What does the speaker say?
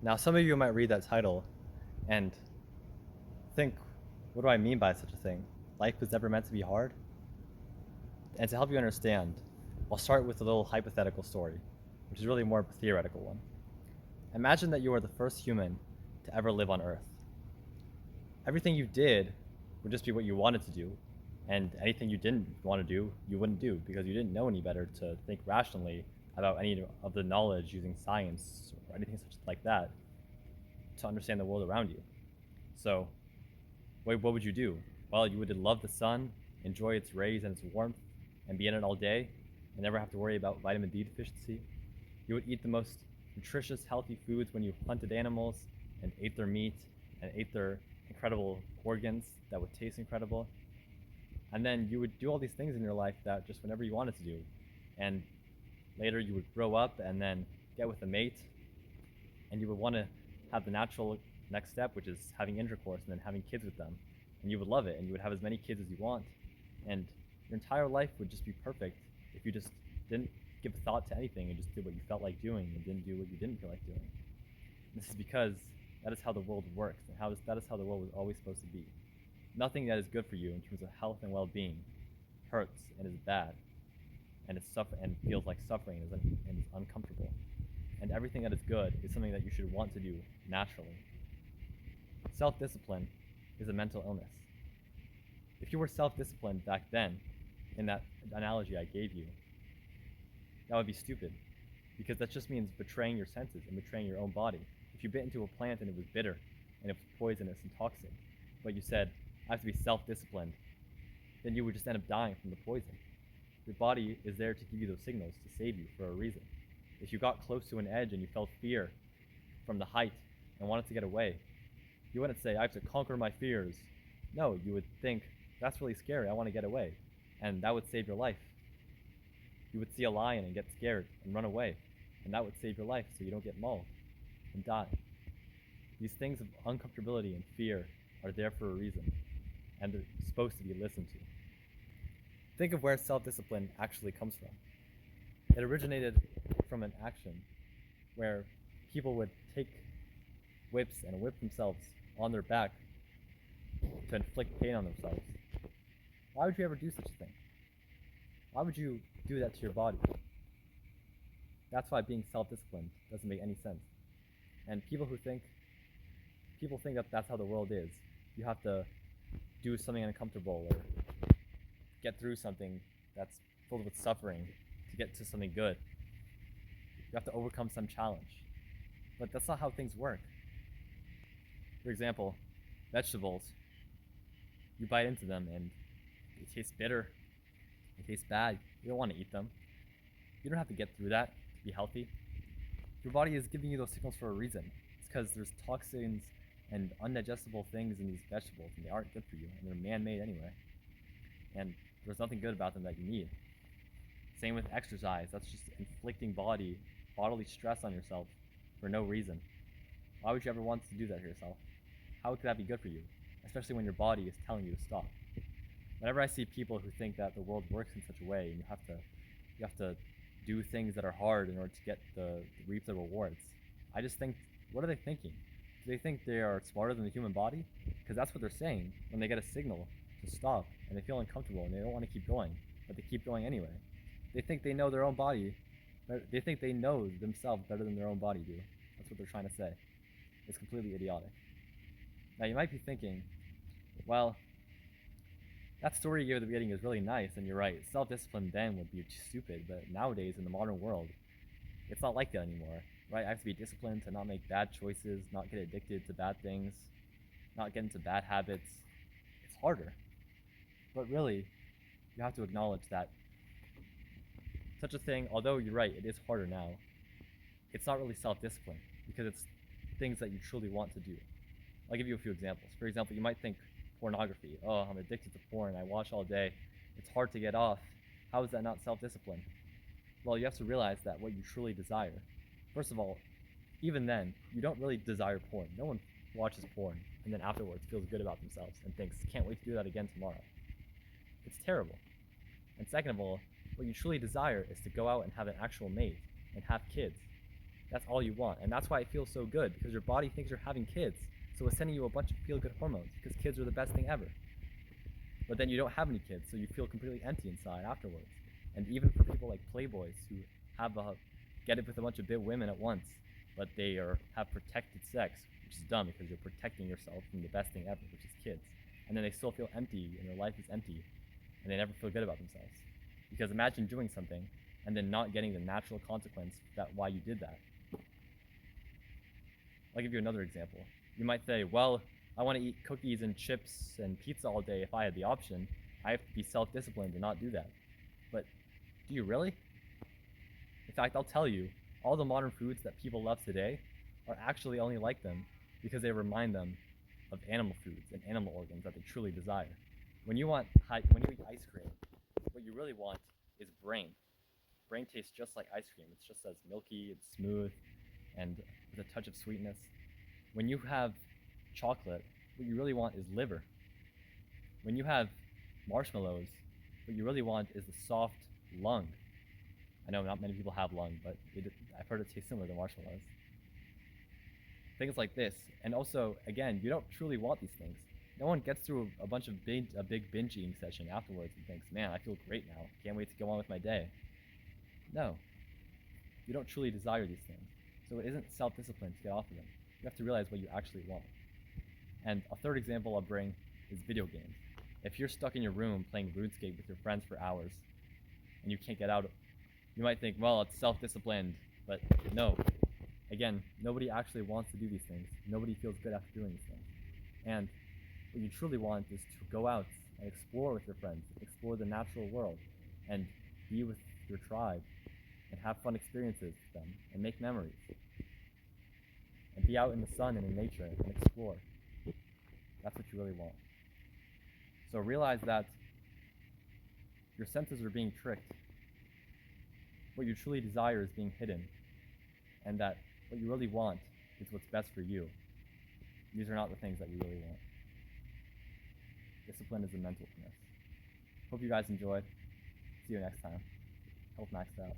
Now, some of you might read that title and think, what do I mean by such a thing? Life was never meant to be hard? And to help you understand, I'll start with a little hypothetical story, which is really more of a theoretical one. Imagine that you are the first human to ever live on Earth. Everything you did would just be what you wanted to do, and anything you didn't want to do, you wouldn't do because you didn't know any better to think rationally about any of the knowledge using science or anything such like that to understand the world around you. So, what would you do? Well, you would love the sun, enjoy its rays and its warmth, and be in it all day, and never have to worry about vitamin D deficiency. You would eat the most nutritious, healthy foods when you hunted animals and ate their meat and ate their incredible organs that would taste incredible. And then you would do all these things in your life that just whenever you wanted to do. And later you would grow up and then get with a mate, and you would want to have the natural next step, which is having intercourse and then having kids with them. And you would love it, and you would have as many kids as you want. And your entire life would just be perfect if you just didn't give thought to anything and just did what you felt like doing and didn't do what you didn't feel like doing. And this is because that is how the world works, and that is how the world was always supposed to be. Nothing that is good for you in terms of health and well-being hurts and is bad, and and feels like suffering and is uncomfortable. And everything that is good is something that you should want to do naturally. Self-discipline is a mental illness. If you were self-disciplined back then, in that analogy I gave you, that would be stupid, because that just means betraying your senses and betraying your own body. If you bit into a plant and it was bitter and it was poisonous and toxic, but you said, I have to be self-disciplined, then you would just end up dying from the poison. Your body is there to give you those signals to save you for a reason. If you got close to an edge and you felt fear from the height and wanted to get away, you wouldn't say, I have to conquer my fears. No, you would think, that's really scary, I want to get away. And that would save your life. You would see a lion and get scared and run away, and that would save your life so you don't get mauled and die. These things of uncomfortability and fear are there for a reason, and they're supposed to be listened to. Think of where self-discipline actually comes from. It originated from an action where people would take whips and whip themselves on their back to inflict pain on themselves. Why would you ever do such a thing? Why would you do that to your body? That's why being self-disciplined doesn't make any sense. And people think that that's how the world is. You have to do something uncomfortable or get through something that's filled with suffering to get to something good. You have to overcome some challenge. But that's not how things work. For example, vegetables, you bite into them and they taste bitter, they taste bad. You don't want to eat them. You don't have to get through that to be healthy. Your body is giving you those signals for a reason. It's because there's toxins and undigestible things in these vegetables, and they aren't good for you, and they're man-made anyway. And there's nothing good about them that you need. Same with exercise. That's just inflicting bodily stress on yourself for no reason. Why would you ever want to do that to yourself? How could that be good for you? Especially when your body is telling you to stop. Whenever I see people who think that the world works in such a way and you have to do things that are hard in order to get the reap the rewards, I just think, what are they thinking? Do they think they are smarter than the human body? Because that's what they're saying when they get a signal to stop and they feel uncomfortable and they don't want to keep going, but they keep going anyway. They think they know their own body. They think they know themselves better than their own body do. That's what they're trying to say. It's completely idiotic. Now you might be thinking, well, that story you gave at the beginning is really nice, and you're right. Self-discipline then would be stupid, but nowadays in the modern world, it's not like that anymore, right? I have to be disciplined to not make bad choices, not get addicted to bad things, not get into bad habits. It's harder. But really, you have to acknowledge that such a thing, although you're right, it is harder now, it's not really self-discipline because it's things that you truly want to do. I'll give you a few examples. For example, you might think pornography. Oh, I'm addicted to porn. I watch all day. It's hard to get off. How is that not self-discipline? Well, you have to realize that what you truly desire, first of all, even then, you don't really desire porn. No one watches porn and then afterwards feels good about themselves and thinks, can't wait to do that again tomorrow. It's terrible. And second of all, what you truly desire is to go out and have an actual mate and have kids. That's all you want. And that's why it feels so good, because your body thinks you're having kids. So it's sending you a bunch of feel-good hormones, because kids are the best thing ever. But then you don't have any kids, so you feel completely empty inside afterwards. And even for people like playboys who get it with a bunch of big women at once, but they have protected sex, which is dumb because you're protecting yourself from the best thing ever, which is kids. And then they still feel empty, and their life is empty, and they never feel good about themselves. Because imagine doing something and then not getting the natural consequence that why you did that. I'll give you another example. You might say, well, I want to eat cookies and chips and pizza all day if I had the option. I have to be self-disciplined to not do that. But do you really? In fact, I'll tell you, all the modern foods that people love today are actually only like them because they remind them of animal foods and animal organs that they truly desire. When you eat ice cream, what you really want is brain. Brain tastes just like ice cream. It's just as milky and smooth and with a touch of sweetness. When you have chocolate, what you really want is liver. When you have marshmallows, what you really want is the soft lung. I know not many people have lung, but I've heard it tastes similar to marshmallows. Things like this. And also, again, you don't truly want these things. No one gets through a big binge eating session afterwards and thinks, man, I feel great now. Can't wait to go on with my day. No. You don't truly desire these things. So it isn't self-discipline to get off of them. You have to realize what you actually want. And a third example I'll bring is video games. If you're stuck in your room playing RuneScape with your friends for hours and you can't get out, you might think, well, it's self-disciplined, but no. Again, nobody actually wants to do these things. Nobody feels good after doing these things. And what you truly want is to go out and explore with your friends, explore the natural world, and be with your tribe, and have fun experiences with them, and make memories. And be out in the sun and in nature and explore. That's what you really want. So realize that your senses are being tricked. What you truly desire is being hidden. And that what you really want is what's best for you. These are not the things that you really want. Discipline is a mental fitness. Hope you guys enjoyed. See you next time. Health Maxed Out.